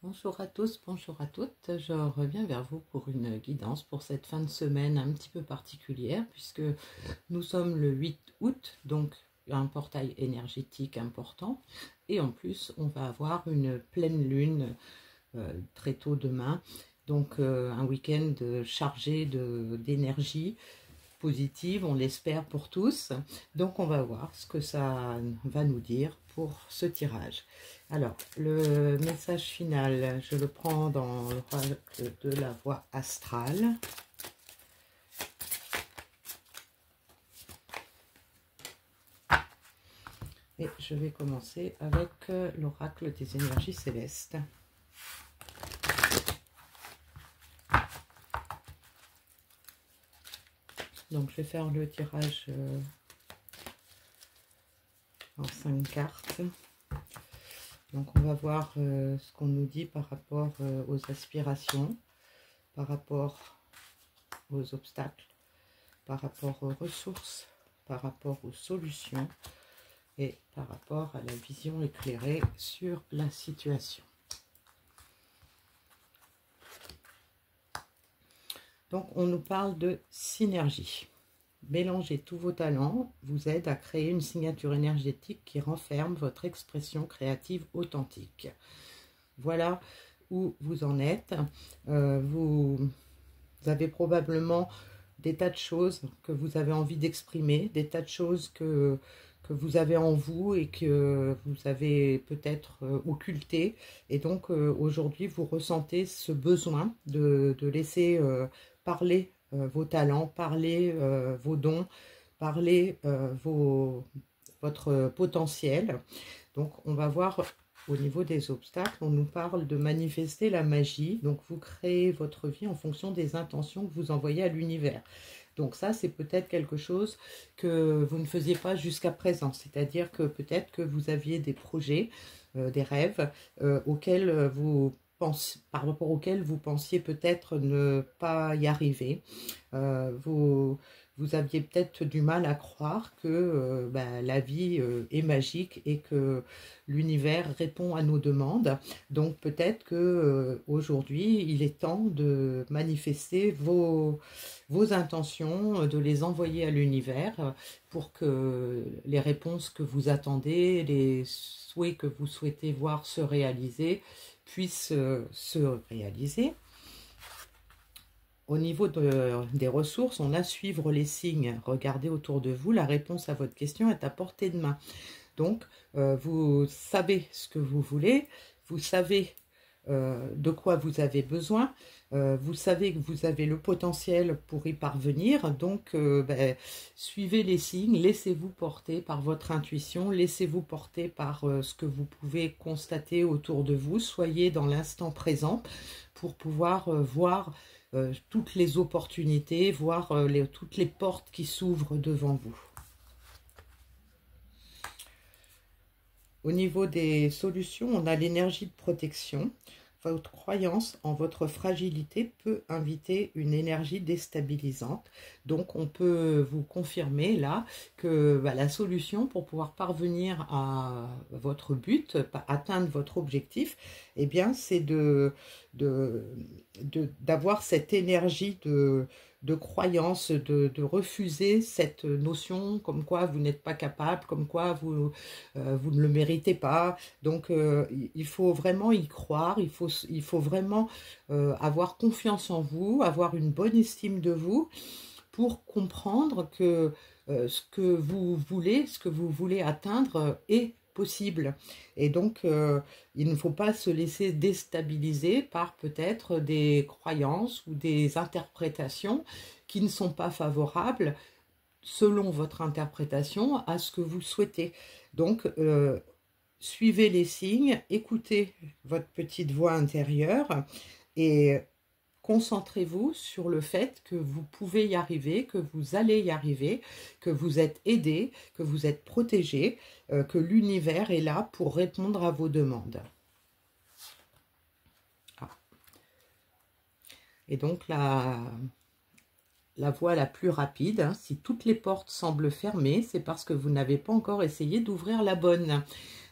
Bonjour à tous, bonjour à toutes. Je reviens vers vous pour une guidance pour cette fin de semaine un petit peu particulière puisque nous sommes le 8 août, donc un portail énergétique important. Et en plus, on va avoir une pleine lune très tôt demain. Donc un week-end chargé d'énergie positive, on l'espère pour tous. Donc on va voir ce que ça va nous dire pour ce tirage. Alors, le message final, je le prends dans l'oracle de la voie astrale. Et je vais commencer avec l'oracle des énergies célestes. Donc, je vais faire le tirage en 5 cartes. Donc, on va voir ce qu'on nous dit par rapport aux aspirations, par rapport aux obstacles, par rapport aux ressources, par rapport aux solutions et par rapport à la vision éclairée sur la situation. Donc, on nous parle de synergie. Mélanger tous vos talents vous aide à créer une signature énergétique qui renferme votre expression créative authentique. Voilà où vous en êtes. Vous avez probablement des tas de choses que vous avez envie d'exprimer, des tas de choses que vous avez en vous et que vous avez peut-être occulté. Et donc aujourd'hui, vous ressentez ce besoin de laisser parler vos talents, parler vos dons, parler votre potentiel. Donc on va voir au niveau des obstacles, on nous parle de manifester la magie. Donc vous créez votre vie en fonction des intentions que vous envoyez à l'univers. Donc ça, c'est peut-être quelque chose que vous ne faisiez pas jusqu'à présent. C'est-à-dire que peut-être que vous aviez des projets, des rêves auxquels vous pensez, par rapport auxquels vous pensiez peut-être ne pas y arriver. Vous aviez peut-être du mal à croire que la vie est magique et que l'univers répond à nos demandes. Donc peut-être que aujourd'hui, il est temps de manifester vos intentions, de les envoyer à l'univers pour que les réponses que vous attendez, les souhaits que vous souhaitez voir se réaliser, puissent se réaliser. Au niveau des ressources, on a suivre les signes. Regardez autour de vous, la réponse à votre question est à portée de main. Donc, vous savez ce que vous voulez, vous savez de quoi vous avez besoin, vous savez que vous avez le potentiel pour y parvenir. Donc, suivez les signes, laissez-vous porter par votre intuition, laissez-vous porter par ce que vous pouvez constater autour de vous. Soyez dans l'instant présent pour pouvoir voir toutes les opportunités, voir toutes les portes qui s'ouvrent devant vous. Au niveau des solutions, on a l'énergie de protection. Votre croyance en votre fragilité peut inviter une énergie déstabilisante. Donc, on peut vous confirmer là que la solution pour pouvoir parvenir à votre but, atteindre votre objectif, eh bien, c'est d'avoir cette énergie de croyance, de refuser cette notion comme quoi vous n'êtes pas capable, comme quoi vous ne le méritez pas. Donc il faut vraiment y croire, il faut vraiment avoir confiance en vous, avoir une bonne estime de vous pour comprendre que ce que vous voulez atteindre est possible. Et donc, il ne faut pas se laisser déstabiliser par peut-être des croyances ou des interprétations qui ne sont pas favorables selon votre interprétation à ce que vous souhaitez. Donc, suivez les signes, écoutez votre petite voix intérieure et concentrez-vous sur le fait que vous pouvez y arriver, que vous allez y arriver, que vous êtes aidé, que vous êtes protégé, que l'univers est là pour répondre à vos demandes. Ah. Et donc la voie la plus rapide, hein, si toutes les portes semblent fermées, c'est parce que vous n'avez pas encore essayé d'ouvrir la bonne.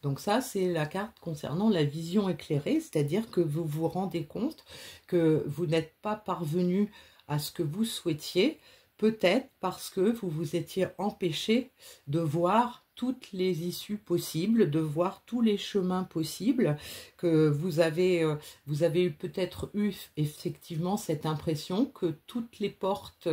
Donc ça, c'est la carte concernant la vision éclairée, c'est-à-dire que vous vous rendez compte que vous n'êtes pas parvenu à ce que vous souhaitiez, peut-être parce que vous vous étiez empêché de voir toutes les issues possibles, de voir tous les chemins possibles, que vous avez peut-être eu effectivement cette impression que toutes les portes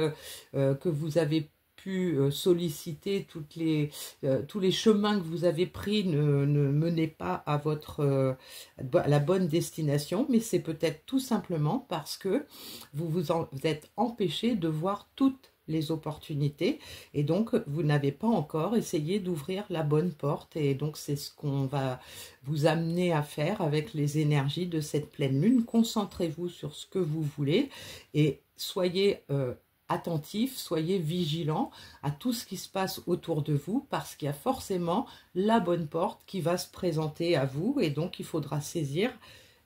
que vous avez pu solliciter, tous les chemins que vous avez pris ne menaient pas à à la bonne destination, mais c'est peut-être tout simplement parce que vous êtes empêché de voir toutes les opportunités et donc vous n'avez pas encore essayé d'ouvrir la bonne porte, et donc c'est ce qu'on va vous amener à faire avec les énergies de cette pleine lune. Concentrez-vous sur ce que vous voulez et soyez attentif, soyez vigilant à tout ce qui se passe autour de vous, parce qu'il y a forcément la bonne porte qui va se présenter à vous, et donc il faudra saisir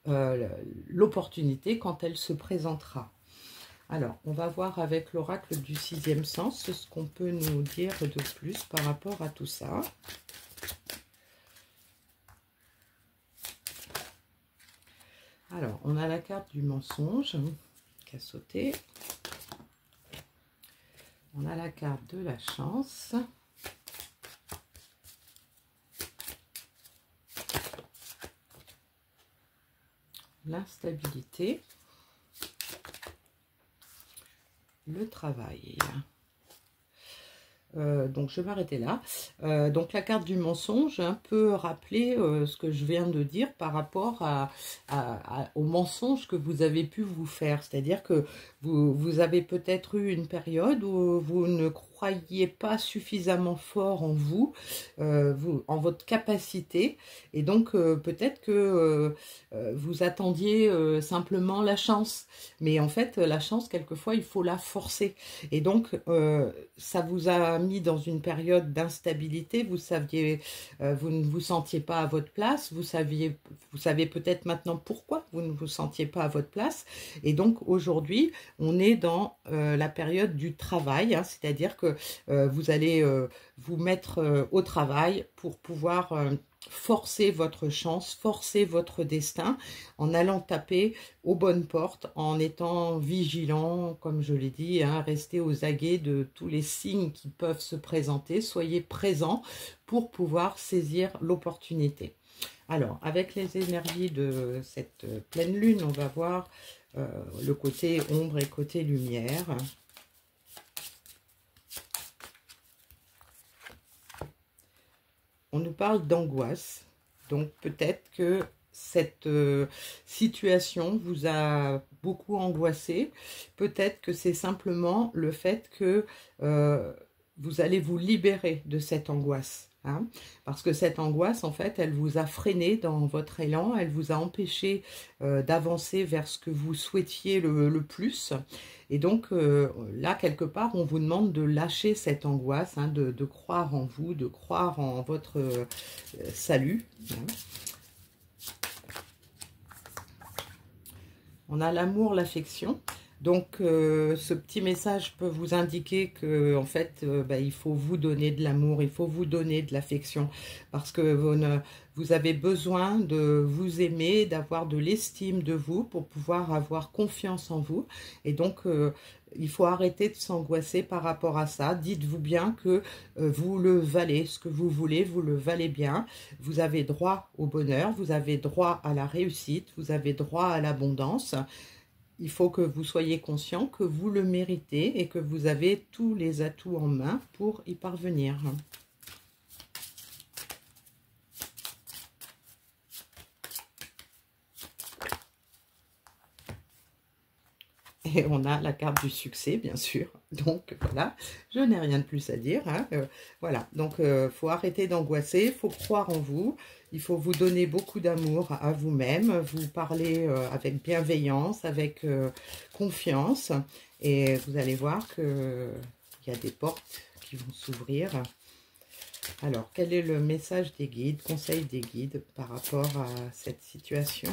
l'opportunité quand elle se présentera. Alors, on va voir avec l'oracle du sixième sens ce qu'on peut nous dire de plus par rapport à tout ça. Alors, on a la carte du mensonge qui a sauté. On a la carte de la chance. L'instabilité. Le travail. Donc je vais m'arrêter là. Donc la carte du mensonge peut rappeler ce que je viens de dire par rapport au mensonge que vous avez pu vous faire. C'est-à-dire que vous avez peut-être eu une période où vous ne croyez pas suffisamment fort en vous, en votre capacité, et donc peut-être que vous attendiez simplement la chance. Mais en fait, la chance, quelquefois, il faut la forcer. Et donc, ça vous a mis dans une période d'instabilité. Vous ne vous sentiez pas à votre place. Vous savez peut-être maintenant pourquoi vous ne vous sentiez pas à votre place. Et donc, aujourd'hui, on est dans la période du travail, hein, c'est-à-dire que vous allez vous mettre au travail pour pouvoir forcer votre chance, forcer votre destin, en allant taper aux bonnes portes, en étant vigilant, comme je l'ai dit, hein, restez aux aguets de tous les signes qui peuvent se présenter, soyez présents pour pouvoir saisir l'opportunité. Alors, avec les énergies de cette pleine lune, on va voir le côté ombre et côté lumière. On nous parle d'angoisse, donc peut-être que cette situation vous a beaucoup angoissé, peut-être que c'est simplement le fait que vous allez vous libérer de cette angoisse. Hein, parce que cette angoisse, en fait, elle vous a freiné dans votre élan, elle vous a empêché d'avancer vers ce que vous souhaitiez le plus. Et donc, là, quelque part, on vous demande de lâcher cette angoisse, hein, de croire en vous, de croire en votre salut. Hein. On a l'amour, l'affection. Donc, ce petit message peut vous indiquer que, en fait, il faut vous donner de l'amour, il faut vous donner de l'affection, parce que vous avez besoin de vous aimer, d'avoir de l'estime de vous pour pouvoir avoir confiance en vous. Et donc, il faut arrêter de s'angoisser par rapport à ça. Dites-vous bien que vous le valez, ce que vous voulez, vous le valez bien. Vous avez droit au bonheur, vous avez droit à la réussite, vous avez droit à l'abondance. Il faut que vous soyez conscient que vous le méritez et que vous avez tous les atouts en main pour y parvenir. Et on a la carte du succès, bien sûr. Donc, voilà, je n'ai rien de plus à dire. Hein. Voilà, donc, faut arrêter d'angoisser, il faut croire en vous. Il faut vous donner beaucoup d'amour à vous-même, vous parler avec bienveillance, avec confiance. Et vous allez voir qu'il y a des portes qui vont s'ouvrir. Alors, quel est le message des guides, conseil des guides par rapport à cette situation ?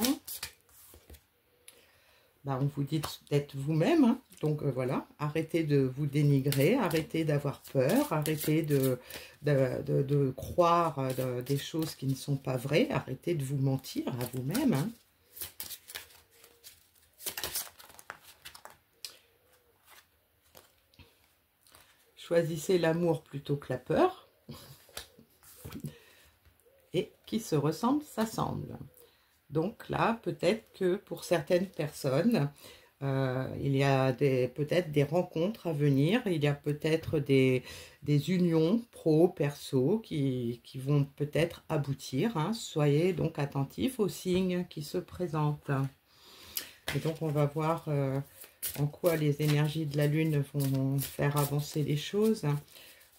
On vous dit d'être vous-même, hein, Donc voilà, arrêtez de vous dénigrer, arrêtez d'avoir peur, arrêtez de croire des choses qui ne sont pas vraies, arrêtez de vous mentir à vous-même, hein. Choisissez l'amour plutôt que la peur. Et qui se ressemble, s'assemble. Donc là, peut-être que pour certaines personnes, il y a peut-être des rencontres à venir, il y a peut-être des unions pro, perso qui vont peut-être aboutir, hein. Soyez donc attentifs aux signes qui se présentent. Et donc on va voir en quoi les énergies de la Lune vont faire avancer les choses,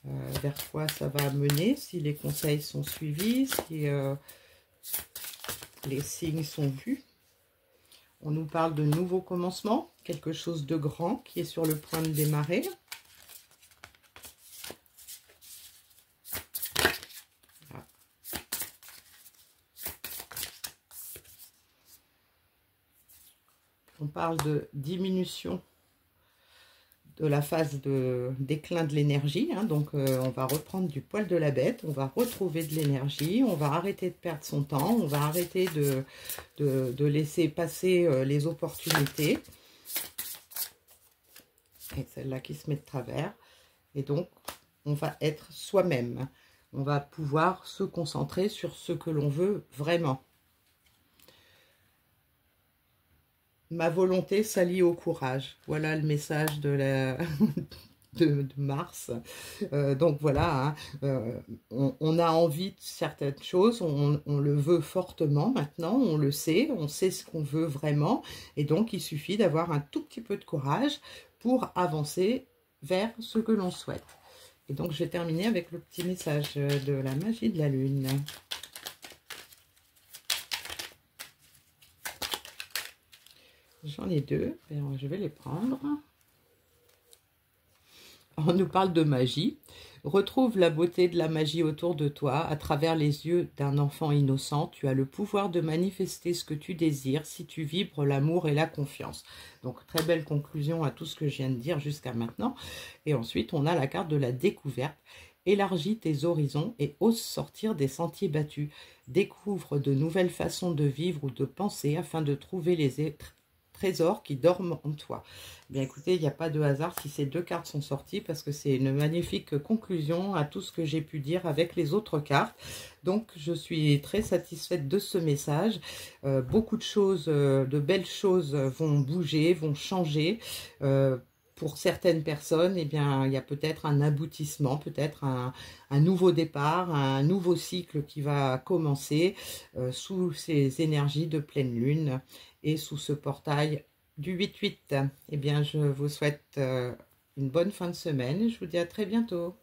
vers quoi ça va mener, si les conseils sont suivis, si les signes sont vus. On nous parle de nouveaux commencements, quelque chose de grand qui est sur le point de démarrer. Voilà. On parle de diminution de la phase de déclin de l'énergie, hein. Donc on va reprendre du poil de la bête, on va retrouver de l'énergie, on va arrêter de perdre son temps, on va arrêter de laisser passer les opportunités. Et celle-là qui se met de travers. Et donc on va être soi-même, on va pouvoir se concentrer sur ce que l'on veut vraiment. Ma volonté s'allie au courage. Voilà le message de Mars. Donc voilà, hein, on a envie de certaines choses, on le veut fortement maintenant, on le sait, on sait ce qu'on veut vraiment. Et donc il suffit d'avoir un tout petit peu de courage pour avancer vers ce que l'on souhaite. Et donc je vais terminer avec le petit message de la magie de la Lune. J'en ai deux, je vais les prendre. On nous parle de magie. Retrouve la beauté de la magie autour de toi à travers les yeux d'un enfant innocent. Tu as le pouvoir de manifester ce que tu désires si tu vibres l'amour et la confiance. Donc très belle conclusion à tout ce que je viens de dire jusqu'à maintenant. Et ensuite on a la carte de la découverte. Élargis tes horizons et ose sortir des sentiers battus. Découvre de nouvelles façons de vivre ou de penser afin de trouver les trésors qui dorment en toi. Bien écoutez, il n'y a pas de hasard si ces deux cartes sont sorties parce que c'est une magnifique conclusion à tout ce que j'ai pu dire avec les autres cartes. Donc je suis très satisfaite de ce message. Beaucoup de choses, de belles choses vont bouger, vont changer. Pour certaines personnes, eh bien, il y a peut-être un aboutissement, peut-être un nouveau départ, un nouveau cycle qui va commencer sous ces énergies de pleine lune et sous ce portail du 8-8. Eh bien, je vous souhaite une bonne fin de semaine et je vous dis à très bientôt.